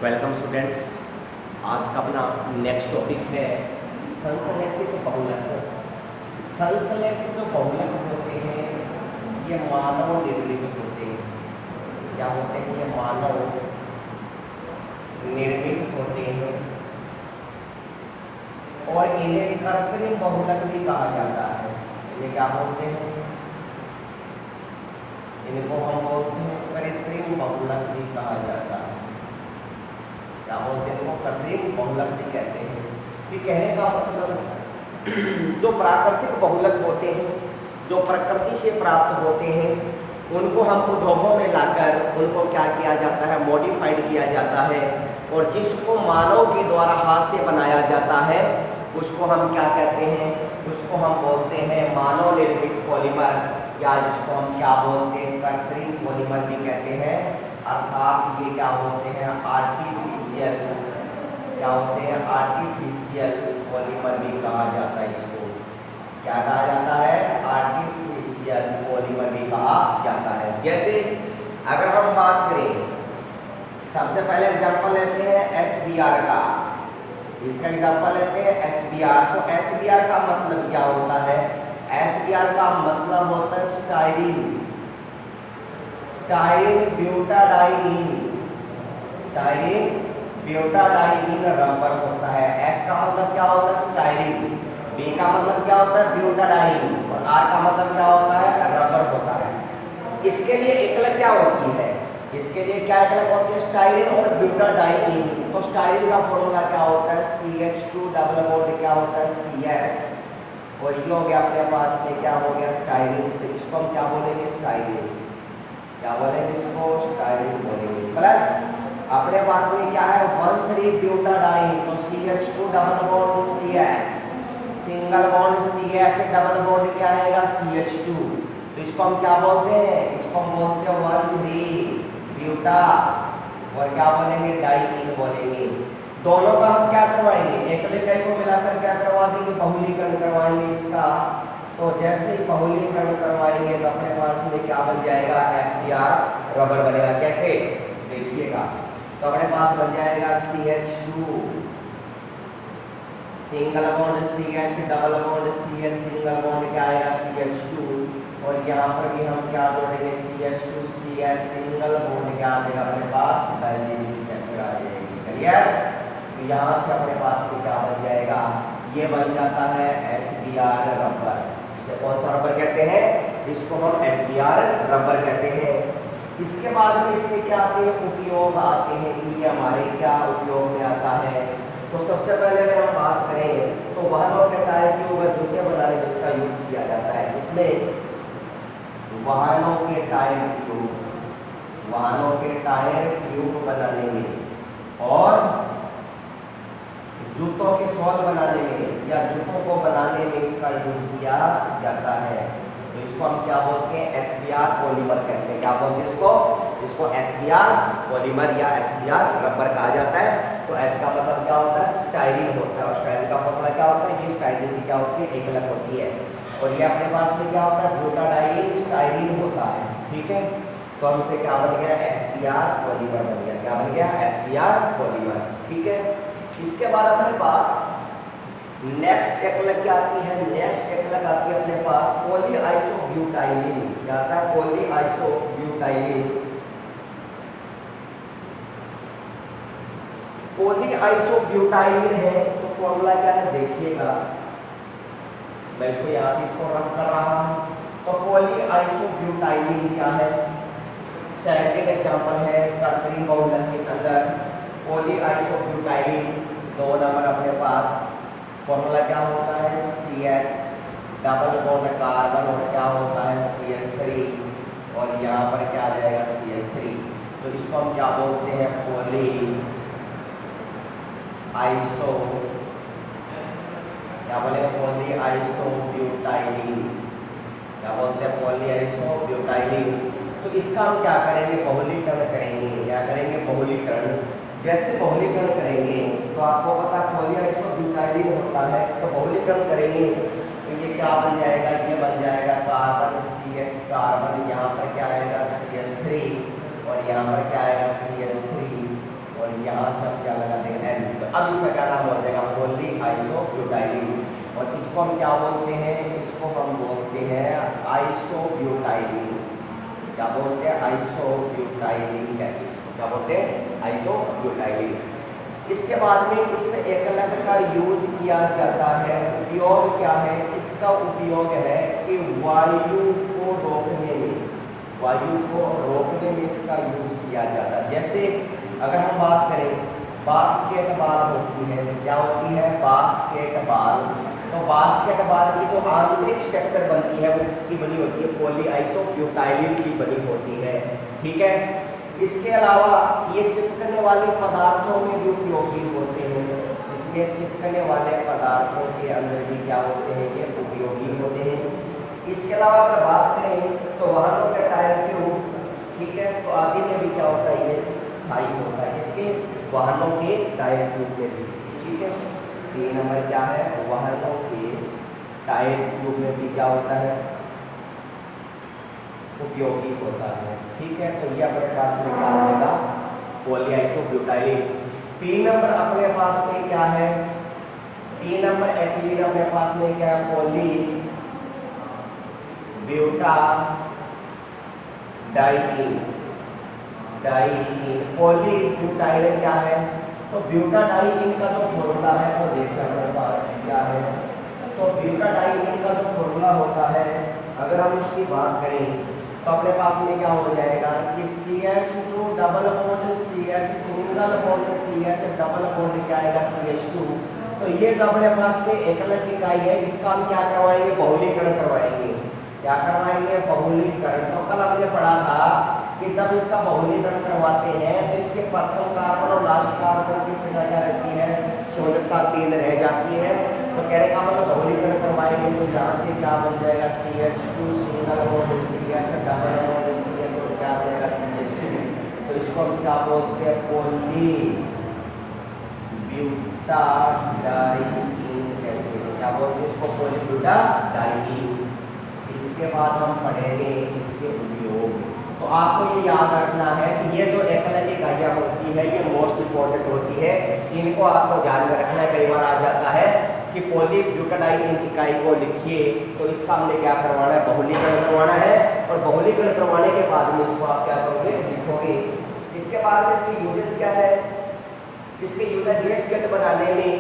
Welcome students. आज का अपना नेक्स्ट टॉपिक है संश्लेषित बहुलक। संश्लेषित बहुलक होते हैं ये मानव निर्मित होते हैं। क्या होते हैं? ये मानव निर्मित होते हैं और इन्हें कृत्रिम बहुलक भी कहा जाता है। इन्हें क्या बोलते हैं? इनको हम बोलते हैं कृत्रिम बहुलक भी कहा जाता है। क्या बोलते हैं? इनको कृत्रिम बहुलक भी कहते हैं। कि कहने का मतलब जो प्राकृतिक बहुलक होते हैं, जो प्रकृति से प्राप्त होते हैं, उनको हम उद्योगों में लाकर उनको क्या किया जाता है? मॉडिफाइड किया जाता है। और जिसको मानव के द्वारा हाथ से बनाया जाता है उसको हम क्या कहते हैं? उसको हम बोलते हैं मानव निर्मित पॉलीमर, या जिसको हम क्या बोलते हैं? कृत्रिम पॉलीमर भी कहते हैं। अर्थात ये क्या होते हैं? आर्टिफिशियल, क्या होते हैं? आर्टिफिशियल पॉलीमर भी कहा जाता है। इसको क्या कहा जाता है? आर्टिफिशियल पॉलीमर भी कहा जाता है। जैसे अगर हम बात करें, सबसे पहले एग्जांपल लेते हैं SBR का। इसका एग्जांपल लेते हैं SBR। तो SBR का मतलब क्या होता है? SBR का मतलब होता है स्टाइरिन, स्टाइरिन ब्यूटाडाइइन, स्टाइरिन ब्यूटाडाइइन रबर होता है। S का मतलब क्या होता है? स्टाइरिन। B का मतलब क्या होता है? ब्यूटाडाइइन। और R का मतलब क्या होता है? रबर होता है। इसके लिए एकलक क्या होती है? इसके लिए क्या एकलक होती है? स्टाइरिन और ब्यूटाडाइइन। तो स्टाइरिन का फॉर्मूला क्या होता है? CH2 डबल बॉन्ड क्या होता है? CH। और ये हो गया अपने पास में क्या हो गया? स्टाइरिन। तो इसको हम क्या बोलेंगे? स्टाइरिन। क्या बोलेंगे इसको? स्टाइरिन बोलेंगे। प्लस अपने पास में क्या है? 1,3 ब्यूटाडाइन। तो CH2 double bond CH, single bond CH, double bond क्या आएगा? CH2। तो इसको हम क्या बोलते हैं? इसको हम बोलते हैं 1,3 ब्यूटा, और क्या बोलेंगे? डाइइन बोलेंगे। दोनों का हम क्या करवाएंगे? एकल को मिलाकर क्या करवा देंगे? बहुलीकरण करवाएंगे इसका। तो जैसे ही बहुलीकरण करवाएंगे तो अपने पास में क्या बन जाएगा? SBR रबर बनेगा। कैसे? देखिएगा। तो अपने पास बन जाएगा CH2 single bond CH, double bond CH, single bond क्या आएगा? CH2। और यहाँ पर भी हम क्या जोड़ेंगे? CH2 CH, सिंगल बॉन्ड क्या आएगा अपने पास? डायनेमिक स्ट्रक्चर आ जाएगी। क्लियर? तो यहाँ से अपने पास में क्या बन जाएगा? ये बन जाता है SBR रबर। इसे कौन सा रबर कहते हैं? इसको हम SBR रबर कहते हैं। इसके बाद में इसके क्या आते हैं? उपयोग आते हैं कि ये हमारे क्या उपयोग में आता है। तो सबसे पहले अगर हम बात करें तो वाहनों के टायर ट्यूब और जूते बनाने में इसका यूज किया जाता है। इसमें वाहनों के टायर ट्यूब, वाहनों के टायर ट्यूब बनाने में और जूतों के सोल बनाने में या जूतों को बनाने में इसका यूज किया जाता है। तो इसको हम क्या बोलते हैं? SBR पॉलीमर कहते हैं। क्या बोलते हैं इसको? इसको SBR पॉलीमर या SBR रबर कहा जाता है। तो S का मतलब क्या होता है? स्टाइरिन होता है। और स्टाइरिन का फॉर्मूला क्या होता है? ये स्टाइरिन की क्या होती है? एकलक होती है। और ये अपने पास में क्या होता है? ब्यूटाडाइन स्टाइरिन होता है। ठीक है? तो हमसे क्या बन गया? SBR पॉलीमर बन गया। क्या बन गया? SBR polymer. ठीक है? इसके बाद अपने पास नेक्स्ट एकलक क्या आती है? नेक्स्ट एकलक आती है अपने पास पॉलीआइसोब्यूटाइलिन। क्या आता है? पॉलीआइसोब्यूटाइलिन। पॉलीआइसोब्यूटाइलिन है तो फॉर्मूला क्या है? देखिएगा, मैं इसको यहाँ से इसको रफ कर रहा हूँ। तो पॉलीआइसोब्यूटाइलिन क्या है? सेकंड एग्जांपल है कृत्रिम बहुलक के अंदर पॉलीआइसोब्यूटाइलिन। 2 नंबर अपने पास फॉर्मूला क्या होता है? CH, डबल बॉन्ड कार्बन और क्या होता है? CH3। और यहाँ पर क्या आ जाएगा? CH3। तो इसको हम क्या बोलते हैं? पॉलीआइसो, क्या बोलेंगे? पॉलीआइसोब्यूटाइलिन। क्या बोलते हैं? पॉलीआइसोब्यूटाइलिन। तो इसका हम क्या करेंगे? बहुलीकरण करेंगे। क्या करेंगे? बहुलीकरण। जैसे बहुलीकरण करेंगे तो आपको पता है पॉलीआइसोब्यूटाइलिन होता है। तो बहुलीकरण करेंगे तो ये क्या बन जाएगा? ये बन जाएगा कार्बन CH कार्बन, यहाँ पर क्या आएगा? CH3 और यहाँ पर क्या आएगा? CH3। और यहाँ से हम क्या लगा देंगे N। तो अब इसका क्या नाम हो जाएगा पॉली आइसोब्यूटाइलिन। और इसको हम क्या बोलते हैं, इसको हम बोलते हैं आइसोब्यूटाइलिन। क्या बोलते हैं, आइसोब्यूटाइलिन कहते हैं इसको, क्या बोलते हैं, आइसोब्यूटाइलिन। इसके बाद में इस एकलक का यूज किया जाता है, उपयोग क्या है, इसका उपयोग है कि वायु को रोकने में, वायु को रोकने में इसका यूज किया जाता है। जैसे अगर हम बात करें बास्केटबॉल होती है, क्या होती है, बास्केटबॉल। तो बास्केटबॉल की जो आंतरिक स्ट्रक्चर बनती है वो किसकी बनी होती है, पॉली आइसोब्यूटाइलिन की बनी होती है। ठीक है, इसके अलावा ये चिपकने वाले पदार्थों में भी उपयोगी होते हैं। इसमें चिपकने वाले पदार्थों के अंदर भी क्या होते हैं, ये उपयोगी होते हैं। इसके अलावा अगर बात करें तो वाहनों के टायर ट्यूब, ठीक है, तो आदि में भी क्या होता है, ये स्थायी होता है, इसके वाहनों के टायर ट्यूब में भी। ठीक है, 3 नंबर क्या है, वाहनों के टायर ट्यूब में भी क्या होता है, उपयोगी होता है। ठीक है, तो ये अपने पास में क्या होगा, पॉली आइसोब्यूटाइलिन। 3 नंबर अपने पास में क्या है, 3 नंबर एथिलीन अपने पास में क्या है, पॉली ब्यूटाडाइईन। पॉली ब्यूटाडाइईन क्या है, तो ब्यूटाडाइईन का जो फॉर्मूला है वो देखना हमारे पास क्या है। तो ब्यूटाडाइईन का जो फॉर्मूला होता है, अगर हम इसकी बात करें तो अपने पास में क्या हो जाएगा कि CH2 double bond CH single bond CH double bond क्या आएगा CH2। तो ये जो अपने पास में एकलक इकाई है, इसका हम क्या करवाएंगे, बहुलीकरण करवाएंगे। क्या करवाएंगे, बहुलीकरण। तो कल हमने पढ़ा था कि जब इसका बहुलीकरण करवाते हैं तो इसके प्रथम कार्बन और लास्ट कार्बन की संख्या क्या रहती है, संयोजकता 3 रह जाती है। तो कहने का मतलब बहुलीकरण करवाएंगे तो यहाँ से क्या बन जाएगा, CH2 single bond CH double bond CH और क्या आ जाएगा CH2। तो इसको हम क्या बोलते हैं, पॉली ब्यूटाडाइईन कहते हैं। क्या बोलते हैं इसको, पॉली ब्यूटाडाइईन। इसके बाद हम पढ़ेंगे इसके उपयोग। तो आपको ये याद रखना है कि ये जो एकलक इकाइयाँ होती है ये मोस्ट इंपॉर्टेंट होती है, इनको आपको ध्यान में रखना है। कई बार आ जाता है कि पॉली ब्यूटाडाइईन इकाई को लिखिए, तो इसका हमने क्या करवाना है, बहुलीकरण करवाना है। और बहुलीकरण करवाने के बाद में इसको आप क्या करोगे, लिखोगे। इसके बाद में इसकी यूजेस क्या है, इसके यूजर गैस गेट बनाने में,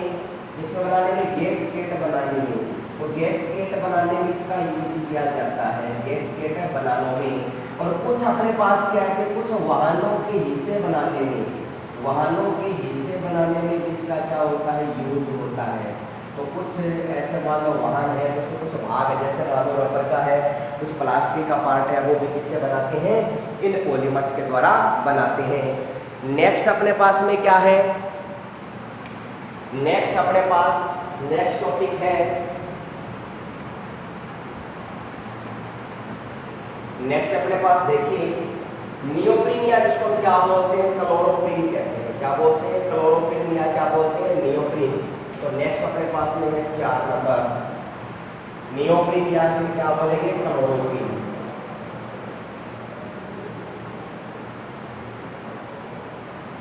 जिसमें बनाने में गैस गेट बनाने में, तो गैस गेट बनाने में इसका यूज किया जाता है, गैस गेट बनाने में। और कुछ अपने पास क्या है कि कुछ वाहनों के हिस्से बनाने में, वाहनों के हिस्से बनाने में भी इसका क्या होता है, यूज होता है। तो कुछ ऐसे मान लो वाहन है, उसके कुछ भाग है, जैसे मान लो रबर का है, कुछ प्लास्टिक का पार्ट है, वो भी किससे बनाते हैं, इन पॉलीमर्स के द्वारा बनाते हैं। नेक्स्ट अपने पास में क्या है, नेक्स्ट अपने पास नेक्स्ट टॉपिक है, नेक्स्ट अपने पास देखिए नियोप्रीन, या जिसको हम क्या बोलते हैं, क्लोरोप्रीन कहते हैं। क्या बोलते हैं, क्लोरोप्रीन या क्या बोलते हैं, नियोप्रीन। तो नेक्स्ट अपने पास में है 4 नंबर नियोप्रीन, या फिर क्या बोलेंगे, क्लोरोप्रीन।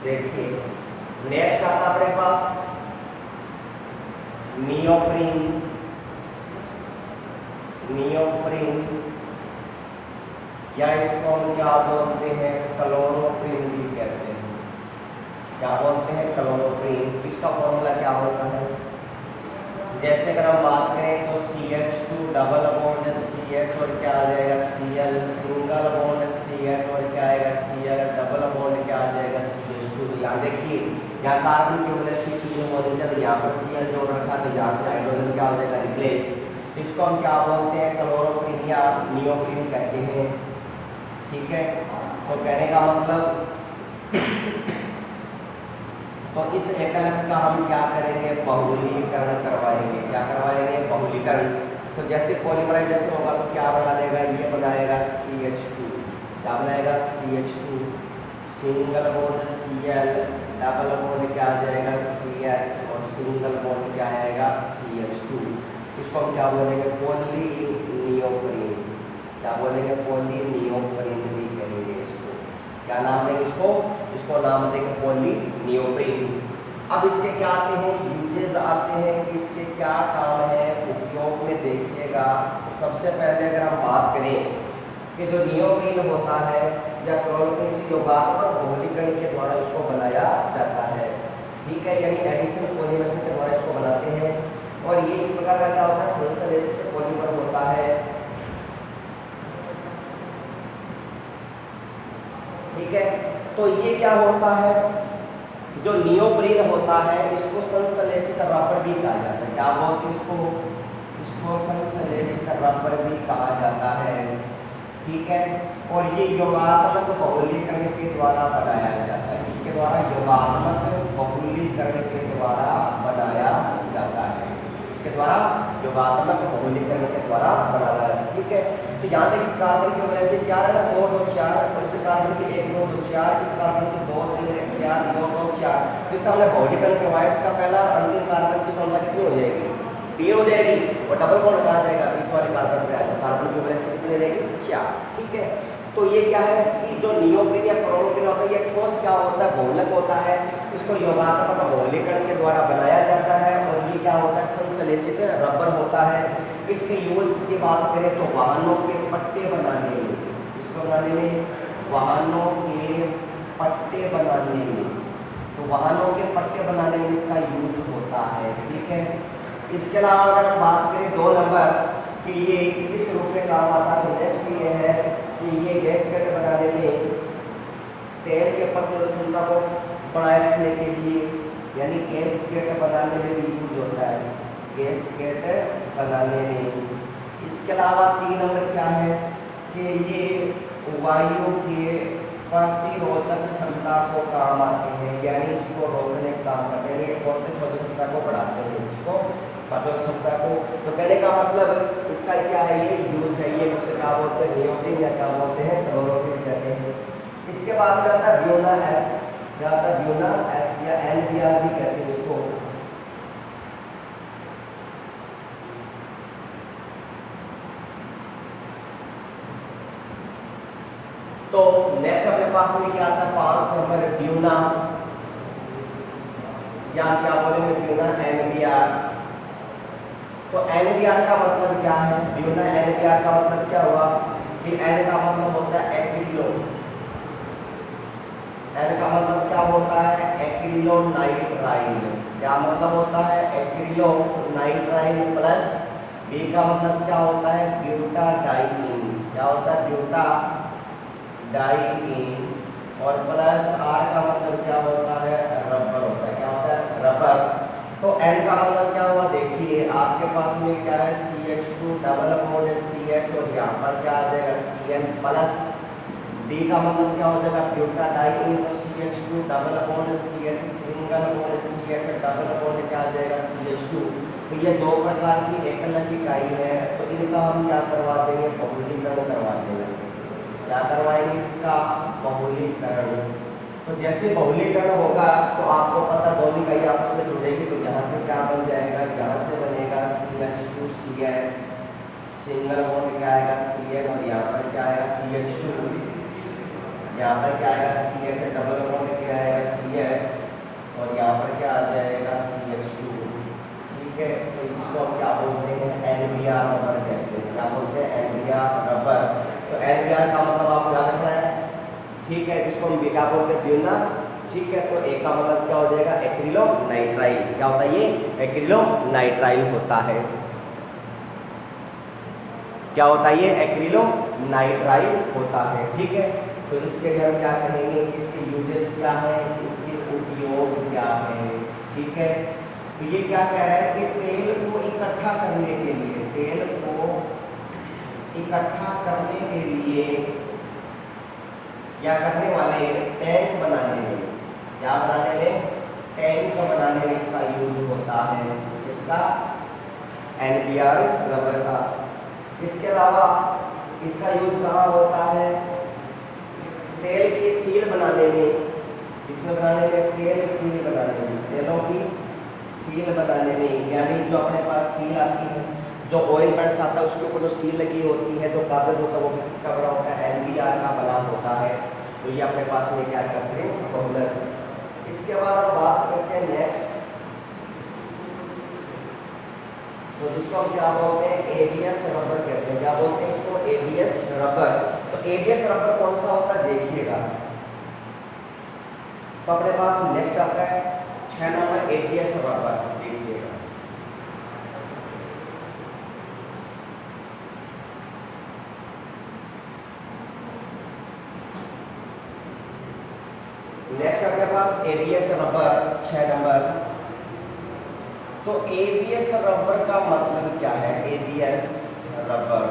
देखिए नेक्स्ट आता अपने पास नियोप्रीन, नियोप्रीन या इसको हम क्या बोलते हैं, क्लोरोप्रीन भी कहते हैं। क्या बोलते हैं, क्लोरोप्रीन। इसका फॉर्मूला क्या होता है, जैसे अगर हम बात करें तो CH2 डबल बॉन्ड CH और क्या आ जाएगा Cl, सिंगल बॉन्ड CH और क्या आएगा Cl, डबल बॉन्ड क्या आ जाएगा CH2। यहाँ देखिए, यहाँ कार्बन की वजह से चीजें मौजूद है, तो यहाँ पर Cl जोड़ रखा, तो यहाँ से हाइड्रोजन क्या हो जाएगा, रिप्लेस। इसको हम क्या बोलते हैं, क्लोरोप्रीन या नियोप्रीन कहते हैं। ठीक है, तो कहने का मतलब तो इस एकलक का हम क्या करेंगे, बहुलीकरण करवाएंगे। क्या करवाएंगे, बहुलीकरण। तो जैसे पॉलीमराइजेशन होगा तो क्या बना देगा, ये बनाएगा CH2। क्या बनाएगा, CH2, single bond Cl, double bond क्या आ जाएगा CH और सिंगल बॉन्ड क्या आएगा CH2। इसको हम क्या बोलेंगे, पॉलीनियोप्रीन। क्या बोलेंगे, पॉलीनियोप्रीन भी कहेंगे इसको। क्या नाम देंगे इसको? इसको नाम देंगे पॉलीनियोप्रीन। अब इसके क्या आते हैं यूजेस आते हैं कि इसके क्या काम है उपयोग में देखिएगा। तो सबसे पहले अगर हम बात करें कि जो नियोप्रीन होता है या क्लोरोप्रीन से योगात्मक बहुलीकरण के द्वारा इसको बनाया जाता है, ठीक है, यानी एडिशन पॉलीमरेज के द्वारा इसको बनाते हैं। और ये इस प्रकार का क्या होता है संश्लेषित पॉलीमर होता है, ठीक है। तो ये क्या होता है जो नियोप्रीन होता है इसको संश्लेषित रबर भी कहा जाता है। क्या बोलते हैं इसको? इसको संश्लेषित रबर भी कहा जाता है, ठीक है। और ये योगात्मक बहुलीकरण के द्वारा बनाया जाता है। इसके द्वारा योगात्मक बहुलीकरण के द्वारा बनाया जाता है। इसके द्वारा योगात्मक बहुलीकरण के द्वारा बनाया जाता है, ठीक है। तो यहाँ तक कार्बन की वजह से 4 है ना, 2 2 4, और इस कार्बन की 1 2 2 4, इस कार्बन की 2 3 1 4 2 2 4। तो इसका हमने बहुलीकरण करवाया, इसका पहला अंतिम कार्बन की संख्या कितनी हो जाएगी? 3 हो जाएगी, और डबल बॉन्ड कहा जाएगा बीच वाले कार्बन पे आएगा, कार्बन की वजह से कितनी रहेगी? 4, ठीक है। तो ये क्या है कि जो नियोप्रीन या क्लोरोप्रीन होता है ये ठोस क्या होता है बहुलक होता है, इसको योगात्मक बहुलीकरण के द्वारा बनाया जाता है। और ये क्या होता है संश्लेषित रबर होता है। इसके यूज की बात करें तो वाहनों के पट्टे बनाने में, इसको बनाने में, वाहनों के पट्टे बनाने में, तो वाहनों के पट्टे बनाने में इसका यूज होता है, ठीक है। इसके अलावा अगर हम बात करें 2 नंबर कि ये किस रूप में काम आता है, तो नेक्स्ट ये है कि ये गैसकेट बनाने में तेल के प्रतिरोधक को बनाए रखने के लिए, यानी गैसकेट बनाने में भी यूज होता है, गैसकेट बनाने में। इसके अलावा 3 नंबर क्या है कि ये वायु के प्रतिरोधक क्षमता को काम आते हैं, यानी इसको रोकने का काम करते हैं, प्रतिरोधक क्षमता को बढ़ाते हैं, इसको प्रतिरोधक क्षमता को। तो कहने का मतलब इसका क्या है ये यूज है, ये उसे क्या बोलते हैं नियोप्रीन या क्या बोलते हैं क्लोरोप्रीन कहते हैं। इसके बाद में आता है ब्यूना एस, क्या आता है ब्यूना एस या NBR भी कहते हैं इसको। तो नेक्स्ट अपने पास में क्या आता है 5 नंबर ब्यूना या क्या बोलेंगे ब्यूना NBR। तो NBR का मतलब क्या है? ब्यूना NBR का मतलब क्या हुआ कि N का मतलब होता है एक्रिलो, N का मतलब क्या होता है एक्रिलोनाइट्राइल। क्या मतलब होता है एक्रिलोनाइट्राइल प्लस B का मतलब क्या होता है ब्यूटाडाइईन। क्या होता है ब्यूटाडाइईन, और प्लस R का मतलब क्या होता है रबर होता है। क्या होता है रबर। तो N का मतलब क्या हुआ देखिए आपके पास में क्या है CH2 डबल बॉन्ड CH, और यहाँ पर क्या आ जाएगा Cn प्लस D का मतलब क्या हो जाएगा ब्यूटाडाइईन, तो CH2 double bond CH single bond CH double bond क्या आ जाएगा CH2। तो ये 2 प्रकार की एकलक इकाई है, तो इनका हम क्या करवा देंगे बहुलीकरण करवा देंगे। क्या करवाएंगे इसका बहुलीकरण। तो जैसे बहुलीकरण होगा तो आपको पता दोनों इकाई आपस में जुड़ेगी, तो यहाँ से क्या बन जाएगा, यहाँ से बनेगा CH2CH सिंगल बॉन्ड क्या आएगा Cn, और यहाँ पर क्या आएगा CH2, यहाँ पर क्या आएगा CH डबल बॉन्ड क्या आएगा CH, और यहाँ पर क्या आ जाएगा CH2, ठीक है। तो इसको हम क्या बोलते हैं NBR रबर कहते हैं। क्या बोलते हैं NBR रबर। तो NBR का मतलब आपको याद रखना है, ठीक है। इसको हम क्या बोलते हैं ब्यूना, ठीक है। तो एक का मतलब क्या हो जाएगा एक्रिलोनाइट्राइल। क्या होता है ये एक्रिलोनाइट्राइल होता है। क्या होता है ये एक्रिलोनाइट्राइल होता है, ठीक है। तो इसके लिए हम क्या कहेंगे इसके यूजेस क्या है, इसके उपयोग क्या है, ठीक है। तो ये क्या कह रहा है कि तेल को इकट्ठा करने के लिए, तेल को इकट्ठा करने के लिए या करने वाले टैंक बनाने में, क्या बनाने में टैंक बनाने में इसका यूज होता है, इसका NBR रबर का। इसके अलावा इसका यूज कहाँ होता है तेल की सील बनाने में, इसमें बनाने में तेल सील बनाने में, तेलों की सील बनाने में, यानी जो अपने पास सील आती है, जो ऑयल पेंट्स आता है उसके ऊपर जो सील लगी होती है, जो कागज होता है वो भी किसका बना होता है NBR का बना होता है। तो ये अपने पास में क्या करते हैं, पॉपुलर। इसके बाद हम बात करते हैं नेक्स्ट, तो जिसको हम क्या बोलते हैं, एबीएस रबर कहते हैं। क्या बोलते हैं इसको, एबीएस रबर। तो एबीएस रबर कौन सा होता है देखिएगा, तो अपने पास नेक्स्ट आता है 6 नंबर एबीएस रबर। देखिएगा नेक्स्ट अपने पास एबीएस रबर 6 नंबर। तो एबीएस रबर का मतलब क्या है, एबीएस रबर,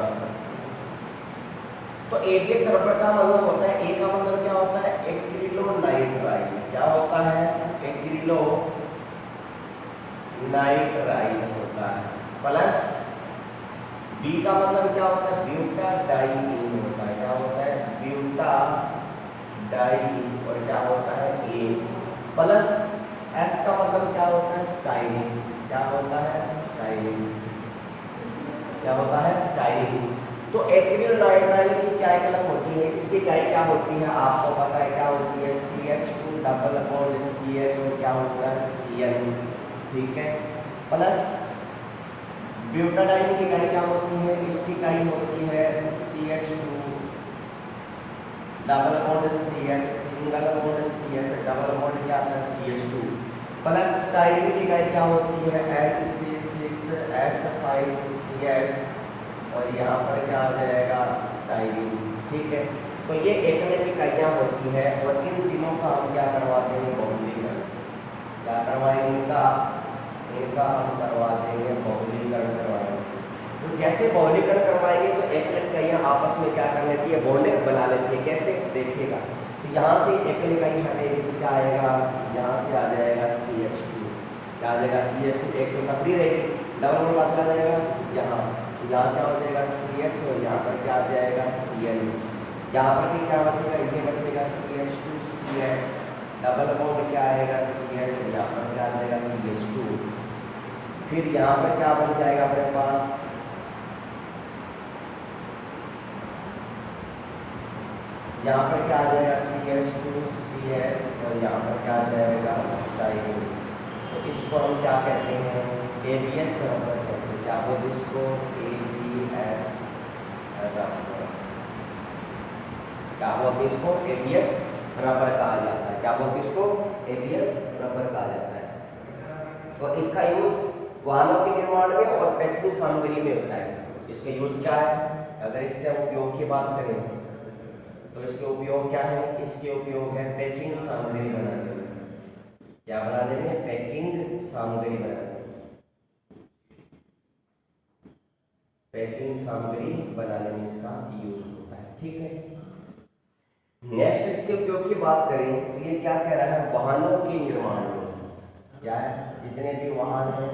तो एबीएस रबर का मतलब होता है, ए का मतलब क्या होता है, एक्रिलोनाइट्राइड। क्या होता है, एक्रिलोनाइट्राइड होता है। प्लस बी का मतलब क्या होता है, ब्यूटाडाइईन होता है। क्या होता है, ब्यूटाडाइईन। और क्या होता है, ए। प्लस एस का मतलब क्या होता है, स्टाइरिन। क्या होता है, स्टाइरिन। क्या होता है, स्टाइरिन। तो एक्रिलोनाइट्राइड की क्या एकलक होती है, इसकी क्या क्या होती है आपको पता है, क्या होती है, CH2 डबल बॉन्ड CH और क्या होता है, Cl। ठीक है। प्लस ब्यूटाडाइन की इकाई क्या होती है, इसकी इकाई होती है CH2 double bond CH, single bond CH, double bond क्या आता है, CH2। प्लस स्टाइरिन की इकाई क्या होती है, HC6H5CH, और यहाँ पर क्या आ जाएगा, स्टाइरिन। ठीक है। तो ये एकल इकाइयाँ होती है, और इन तीनों का हम क्या करवा देंगे, बहुलीकरण। क्या करवाएंगे, इनका हम करवा देंगे बहुलीकरण करवाएंगे। तो जैसे बहुलीकरण करवाएंगे तो एकल इकाइयाँ आपस में क्या कर लेती है, बॉन्ड बना लेती है। कैसे देखिएगा, तो यहाँ से एकल इकाई हटेगी तो क्या आएगा, यहाँ से आ जाएगा CH2। क्या आ जाएगा, CH2 एक सौ फ्री रहेगी, डबल बॉन्ड बात आ जाएगा यहाँ क्या हो जाएगा, CH, और यहाँ पर क्या आ जाएगा, Cl। यहाँ पर भी क्या बचेगा, ये बचेगा CH2 CH, डबल बॉन्ड क्या आएगा, CH, और यहाँ पर क्या आ जाएगा, CH2। फिर यहाँ पर क्या बन जाएगा अपने पास, यहाँ पर क्या आ जाएगा, CH2 CH, और यहाँ पर क्या आ जाएगा, स्टाइरिन। तो इसको हम क्या कहते हैं, एबीएस रबर कहते हैं। क्या बोलते हैं इसको, एबीएस रबर। क्या बोलते हैं इसको, एबीएस रबर कहा जाता है। क्या बोलते हैं इसको, एबीएस रबर कहा जाता है। तो इसका यूज वाहनों के निर्माण में और पैकिंग सामग्री में होता है। इसका यूज क्या है, अगर इसके उपयोग की बात करें तो इसके उपयोग क्या है, इसके उपयोग है पैकिंग सामग्री बनाने में। क्या बनाने में, पैकिंग सामग्री बनाने में, पैकिंग सामग्री बनाने में इसका यूज होता है। ठीक है। नेक्स्ट इसके उपयोग की बात करें तो ये क्या कह रहा है, वाहनों के निर्माण में। क्या है, जितने भी वाहन हैं,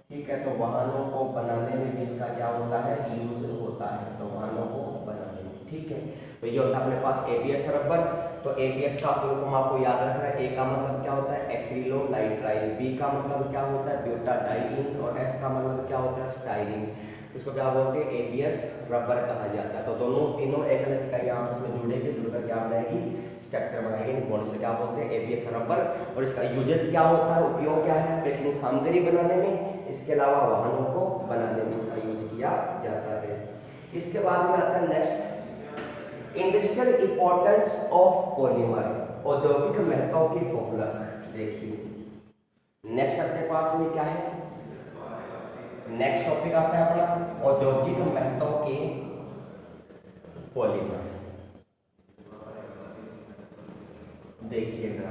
ठीक है, तो वाहनों को बनाने में भी इसका क्या होता है, यूज होता है। तो वाहनों को बनाने में, ठीक है। तो ये होता है अपने पास एबीएस रबर। तो एबीएस का फुल फॉर्म आपको याद रखना है। ए का मतलब क्या होता है, एक्रिलोनाइट्राइड। बी का मतलब क्या होता है, ब्यूटाडाइईन। और एस का मतलब क्या होता है, स्टाइरिन। इसको क्या बोलते हैं, एबीएस रबर कहा जाता है। तो दोनों तीनों एकल इकाइयां आपस में जुड़ेगी, जुड़कर क्या बनाएगी, स्ट्रक्चर बनाएगी, बॉन्ड से। क्या बोलते हैं, एबीएस रबर। और इसका यूजेस क्या होता है, उपयोग क्या है, पैकिंग सामग्री बनाने में, इसके अलावा वाहनों को बनाने में इसका यूज किया जाता है। इसके बाद में आता है next, industrial importance of polymer, औद्योगिक महत्व की बहुलक। देखिए नेक्स्ट अपने पास में क्या है, नेक्स्ट टॉपिक आता है अपना औद्योगिक महत्व के पॉलीमर। देखिएगा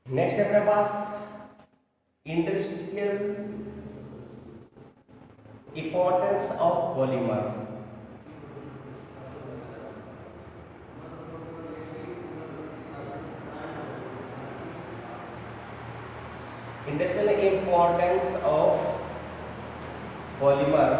नेक्स्ट अपने पास industrial importance of polymer. Industrial importance of polymer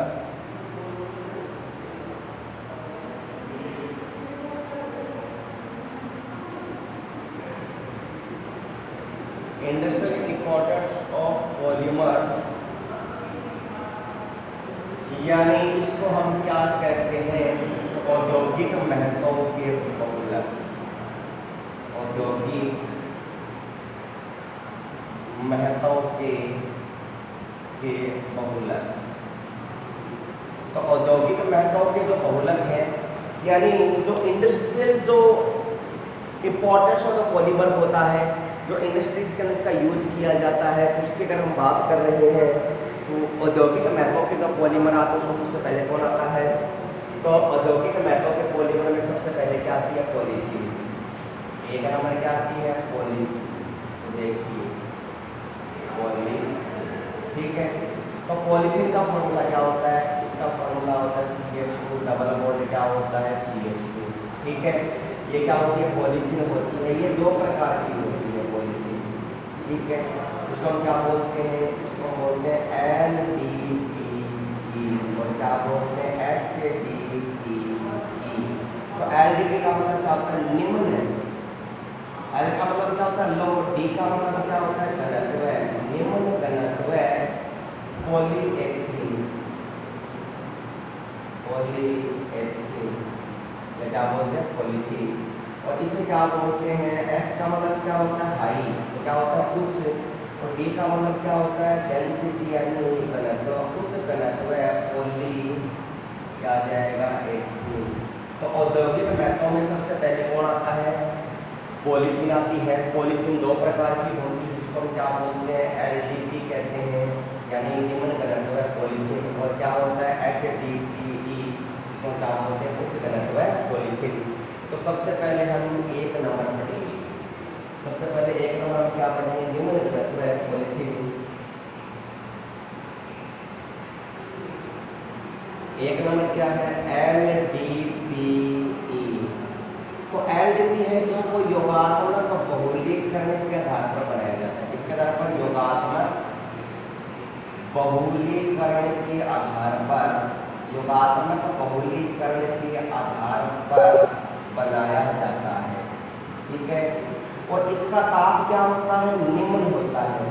industrial importance of polymer, यानी इसको हम क्या कहते हैं, औद्योगिक महत्व के बहुलक, औद्योगिक महत्व के बहुलक। तो औद्योगिक महत्व के जो बहुलक है, यानी जो इंडस्ट्रियल जो इम्पोर्टेंस ऑफ द पॉलीमर होता है, जो इंडस्ट्रीज के अंदर इसका यूज किया जाता है, उसकी अगर हम बात कर रहे हैं तो औद्योगिक महत्व के जो पॉलीमर आते हैं उसमें सबसे पहले कौन आता है, तो औद्योगिक महत्व के पॉलीमर में सबसे पहले क्या आती है, पॉलीथीन। एक नंबर क्या आती है, पॉलीथीन। देखिए पॉलीथीन, ठीक है। तो पॉलीथीन का फॉर्मूला क्या होता है, इसका फॉर्मूला होता है CH2 डबल बॉन्ड क्या होता है, CH2, ठीक है। ये क्या होती है, पॉलीथीन होती है। ये दो प्रकार की होती है पॉलीथीन, ठीक है। इसको हम क्या बोलते हैं, इसको बोलते हैं LDPE और क्या बोलते हैं HDPE। तो LDPE का मतलब क्या होता है, निम्न है। L का मतलब क्या होता है, लो। D का मतलब क्या होता है, घनत्व है, निम्न घनत्व पॉलीएथीन, पॉलीएथीन या क्या बोलते हैं, पॉलीथीन। और इसे क्या बोलते हैं, X का मतलब क्या होता है, हाई, तो क्या होता है, उच्च। और D का मतलब क्या होता है, डेंसिटी यानी घनत्व, उच्च घनत्व है पॉली क्या आ जाएगा, एथीन। तो औद्योगिक महत्व में सबसे पहले कौन आता है, पॉलीथीन आती है। पॉलीथीन दो प्रकार की होती है, जिसको हम क्या बोलते हैं, LDP कहते हैं, यानी निम्न घनत्व है पॉलीथीन। और क्या होता है, HDPE, इसको क्या बोलते हैं, उच्च घनत्व है पॉलीथीन। तो सबसे पहले हम एक नंबर पढ़ेंगे, सबसे पहले एक नंबर हम क्या पढ़ेंगे, निम्न घनत्व है पॉलीथीन। एक नंबर क्या है, LDPE। तो LDP है, इसको योगात्मक बहुलीकरण के आधार पर बनाया जाता है। इसके आधार पर योगात्मक बहुलीकरण के आधार पर, योगात्मक बहुलीकरण के आधार पर बनाया जाता है, ठीक है। और इसका ताप क्या होता है, निम्न होता है।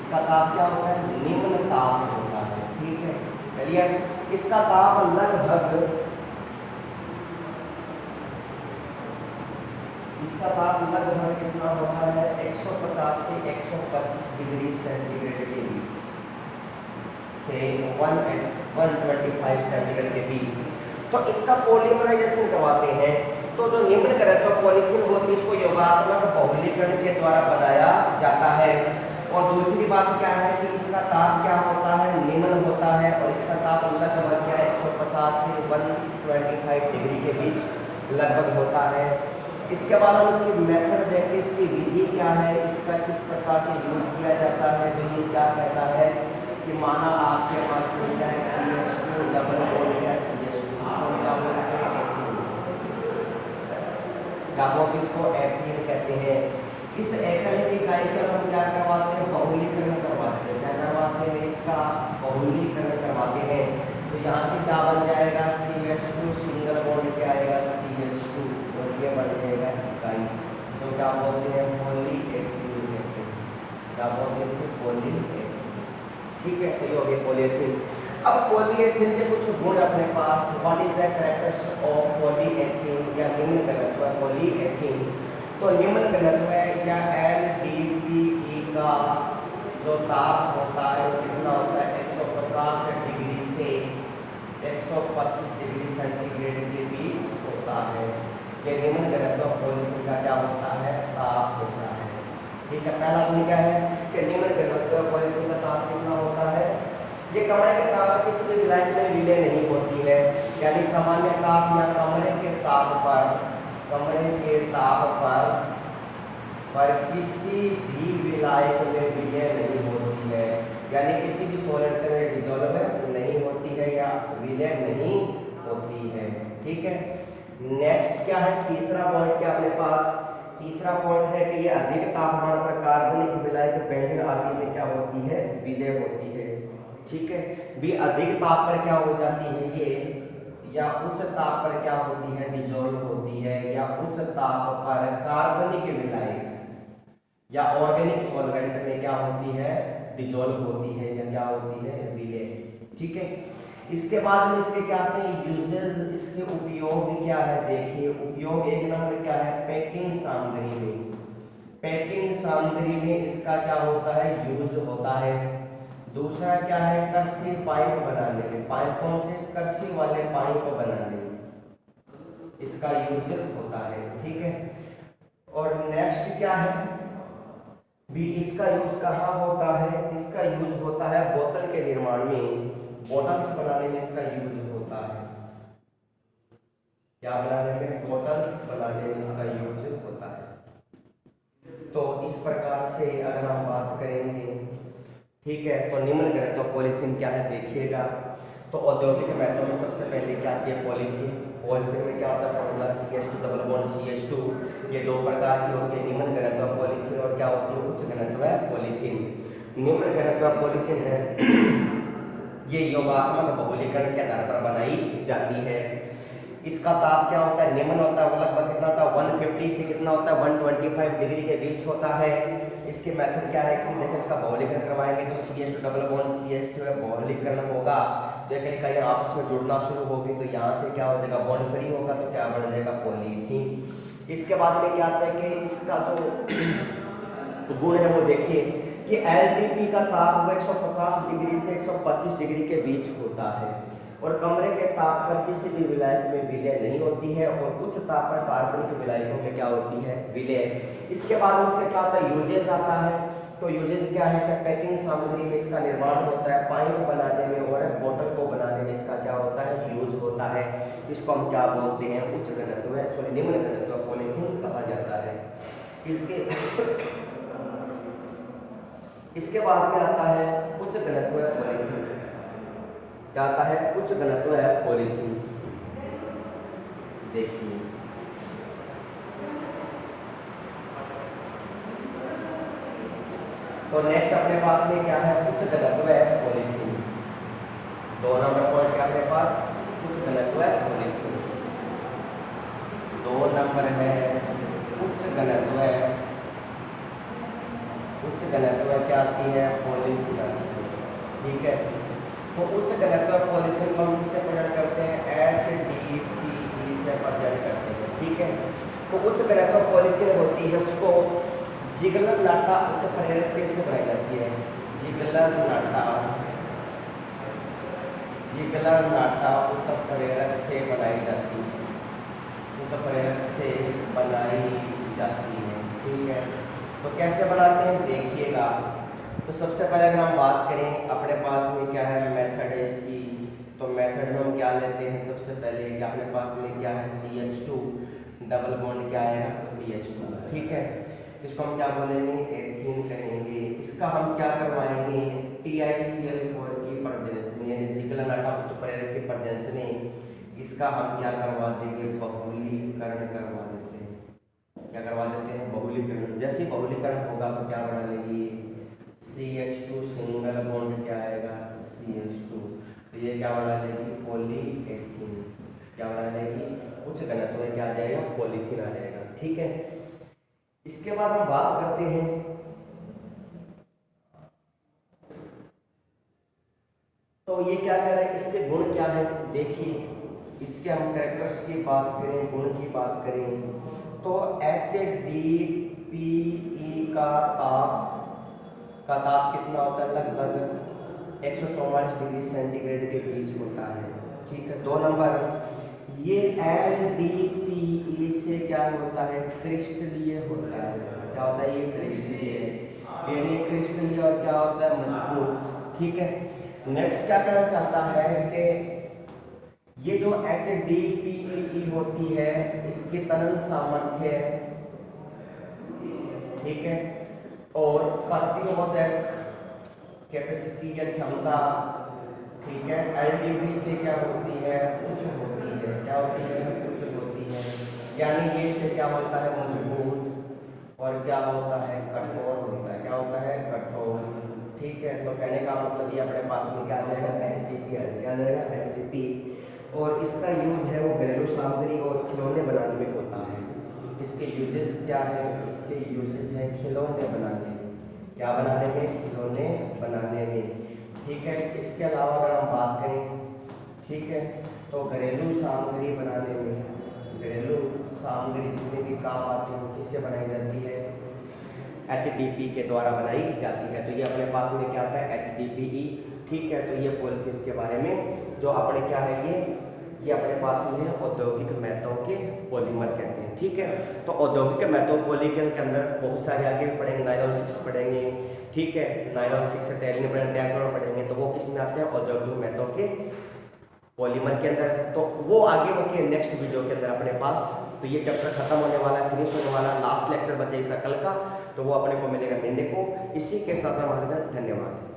इसका ताप क्या होता है, निम्न ताप होता है, ठीक है, चलिए। इसका ताप लगभग, इसका ताप लगभग कितना होता है, 150 से 125 डिग्री सेंटीग्रेड के बीच से 125 सेंटीग्रेड के बीच। तो इसका पॉलीमराइजेशन करवाते हैं। तो जो निम्न घनत्व पॉलीथीन होती है, इसको योगात्मक बहुलीकरण के द्वारा बनाया जाता है। और दूसरी बात क्या है कि इसका ताप क्या होता है, निम्न होता है। और इसका ताप लगभग क्या है, 150 से 125 डिग्री के बीच लगभग होता है। इसके बाद हम इसकी मेथड देखें, इसकी विधि क्या है, इसका किस प्रकार से यूज किया जाता है। तो ये क्या कहता है कि माना आपके पास मिल जाए CH2 डबल बॉन्ड या CH2, इसको क्या बोलते हैं, एथीन, क्या बोलते हैं, इसको एथीन कहते हैं। इस एकल इकाई के हम क्या करवाते हैं, बहुलीकरण करवाते हैं। क्या करवाते हैं, इसका बहुलीकरण करवाते हैं। तो यहाँ से क्या बन जाएगा, CH2 सिंगल बॉन्ड क्या आएगा, CH2, और ये बन जाएगा इकाई, जो क्या बोलते हैं, पॉलीएथीन कहते हैं। क्या बोलते हैं, इसको पॉलीएथीन, ठीक है। तो ये हो गया पॉलीएथीन। अब पॉलीएथीन के कुछ गुण अपने पास, what is the characters of polyethene या निम्न घनत्व पॉलीएथीन। तो निम्न घनत्व या LDPE का जो ताप होता है वो कितना होता है, 150 डिग्री से 125 डिग्री सेंटीग्रेड के बीच होता है। ये निम्न घनत्व पॉलीथीन का क्या होता है, ताप होता है, ठीक है। पहला गुण क्या है कि निम्न घनत्व पॉलीथीन का ताप कितना होता है, ये कमरे के ताप किसी भी विलायक में विलय नहीं होती है, यानी सामान्य ताप या कमरे के ताप पर, कमरे के ताप पर किसी भी विलायक में विलय नहीं होती है, यानी किसी भी सॉलिड में डिसॉल्व नहीं होती है या विलय नहीं होती है, ठीक है। नेक्स्ट क्या है, तीसरा पॉइंट क्या अपने पास, तीसरा पॉइंट है कि ये अधिक तापमान पर कार्बनिक विलायक बेंजीन आदि में क्या होती है, विलय होती है, ठीक है। भी अधिक ताप पर क्या हो जाती है ये, या उच्च ताप पर क्या होती है, डिसॉल्व होती है, या उच्च ताप पर कार्बनिक विलायक या ऑर्गेनिक सॉल्वेंट में क्या होती है, डिजोल्व होती है या क्या होती है, विलय। ठीक है, इसके बाद में इसके क्या आते हैं यूजेस, इसके उपयोग क्या है, देखिए उपयोग एक नंबर क्या है, पैकिंग सामग्री में, पैकिंग सामग्री में इसका क्या होता है, यूज होता है। दूसरा क्या है, कर्सिव पाइप बनाने में, पाइपों से कर्सिव वाले पाइप बनाने में इसका यूज होता है। ठीक है, और नेक्स्ट क्या है भी, इसका यूज कहाँ होता है, इसका यूज होता है बोतल के निर्माण में, बॉटल्स बनाने में इसका यूज होता है। क्या बनाने में, बॉटल्स बनाने में इसका यूज होता है। तो इस प्रकार से अगर हम बात करेंगे, ठीक है, तो निम्नलिखित तो पॉलीथीन क्या है देखिएगा। तो औद्योगिक महत्व में सबसे पहले क्या आती है, पॉलीथीन। पॉलीथीन में क्या होता है, formula CH2 double bond CH2, ये दो प्रकार की होती है, निम्न घनत्व पॉलीथीन और क्या होती है, उच्च घनत्व पॉलीथीन। निम्न घनत्व पॉलीथीन है ये योगात्मक बहुलीकरण के आधार पर बनाई जाती है। इसका ताप क्या होता है, निम्न होता है, वो लगभग कितना होता है 150 से कितना होता है 125 डिग्री के बीच होता है। इसके मेथड क्या है, इसी देखिए इसका बहुलीकरण करवाएंगे तो CH2 डबल बॉन्ड CH2 है, बहुलीकरण होगा तो एक कहीं आपस में जुड़ना शुरू होगी तो यहाँ से क्या हो जाएगा, बॉन्ड फ्री होगा तो क्या बन जाएगा, पॉलीथीन। इसके बाद में क्या आता है कि इसका जो गुण है वो देखिए कि LDP का ताप 150 डिग्री से 125 डिग्री के बीच होता है और कमरे के ताप पर किसी भी विलायक में विलय नहीं होती है और उच्च ताप पर कार्बनिक विलायकों में क्या होती है, विलय। इसके बाद उसके क्या होता है, यूजेज आता है। तो यूजेज क्या है कि पैकिंग सामग्री में इसका निर्माण होता है, पाइप बनाने में और बोतल को बनाने में इसका क्या होता है, यूज होता है। इसको हम क्या बोलते हैं, उच्च घनत्व सॉरी निम्न घनत्व पॉलीथीन कहा जाता है। इसके बाद में आता है उच्च घनत्व पॉलीथीन। क्या आता है, उच्च घनत्व है पॉलीथीन। देखिए तो नेक्स्ट अपने पास में क्या है, उच्च घनत्व है पॉलीथीन। 2 नंबर पॉइंट क्या अपने पास, उच्च घनत्व है पॉलीथीन। 2 नंबर है उच्च घनत्व है, उच्च घनत्व क्या आती है, पॉलीथीन। ठीक है, तो उच्च घनत्व पॉलीथीन को हम किससे प्रेजेंट करते हैं, HDPE से प्रेजेंट करते हैं। ठीक है, तो उच्च घनत्व पॉलीथीन होती है उसको जिगलर नाटा उत्प्रेरक से बनाई जाती है, जिगलर नाटा उत्प्रेरक से बनाई जाती है, उत्प्रेरक से बनाई जाती है। ठीक है, तो कैसे बनाते हैं देखिएगा। तो सबसे पहले अगर हम बात करें अपने पास में क्या है, मेथड है इसकी। तो मेथड में हम क्या लेते हैं, सबसे पहले कि अपने पास में क्या है, CH2 डबल बॉन्ड क्या है, CH2। ठीक है, इसको हम क्या बोलेंगे, एथीन कहेंगे। इसका हम क्या करवाएंगे, TiCl4 की प्रेजेंस में, यानी जिगलर नाटा उत्प्रेरक की प्रेजेंस में इसका हम क्या करवा देंगे, बहुलीकरण करवा देते हैं। क्या करवा देते हैं, बहुलीकरण। जैसे बहुलीकरण होगा तो क्या बना लेंगे, CH2 सिंगल बॉन्ड क्या आएगा, CH2, तो ये क्या बना लेगी, पॉलीएथीन। क्या बना लेगी, उच्च घनत्व में क्या आ जाएगा, पॉलीथीन आ जाएगा। ठीक है, इसके बाद हम बात करते हैं तो ये क्या कह रहा है, इसके गुण क्या है देखिए। इसके हम कैरेक्टर्स की बात करें, गुण की बात करें तो HDPE का ताप कितना होता है, लगभग 144 डिग्री सेंटीग्रेड के बीच होता है। ठीक है, 2 नंबर ये LDPE से क्या होता है, क्रिस्टलीय होता है। क्या होता है, ये क्रिस्टलीय, यानी क्रिस्टलीय और क्या होता है, मजबूत। ठीक है, नेक्स्ट क्या कहना चाहता है कि ये जो HDPE होती है इसकी तनन सामर्थ्य, ठीक है, और प्रतिरोधक कैपेसिटी या क्षमता, ठीक है, LDP से क्या होती है, उच्च होती है। क्या होती है, उच्च होती है, यानी ये से क्या होता है, मजबूत और क्या होता है, कठोर होता है। क्या होता है, कठोर। ठीक है, तो कहने का मतलब ये अपने पास में क्या जाएगा, HDP है। क्या जाएगा, HDP। और इसका यूज है वो घरेलू सामग्री और खिलौने बनाने में होता है। इसके यूजेस क्या है? इसके यूजेस है खिलौने बनाने, क्या बनाने में? खिलौने बनाने में। ठीक है, इसके अलावा अगर हम बात करें, ठीक है, तो घरेलू सामग्री बनाने में, घरेलू सामग्री जितने भी काम आते हैं किससे बनाई जाती है? HDPE के द्वारा बनाई जाती है। तो ये अपने पास में क्या आता है? HDPE। ठीक है, तो ये पॉलीथीन के बारे में जो अपने क्या है ये अपने पास में है औद्योगिक महत्व के पॉलीमर कहते हैं। ठीक है, तो औद्योगिक महत्व पॉलीमर के अंदर बहुत सारे आगे पढ़ेंगे, नायलॉन 6 पढ़ेंगे। ठीक है, नायलॉन 6 से टेरिन पढ़ेंगे, टेफ्लॉन पढ़ेंगे, तो वो किस में आते हैं? औद्योगिक महत्व के पॉलीमर के अंदर। तो वो आगे बढ़के नेक्स्ट वीडियो के अंदर अपने पास, तो ये चैप्टर खत्म होने वाला, फिनिश होने वाला, लास्ट लेक्चर बचे इस कल का, तो वो अपने को मिलेगा मंडे को। इसी के साथ हमारे धन्यवाद।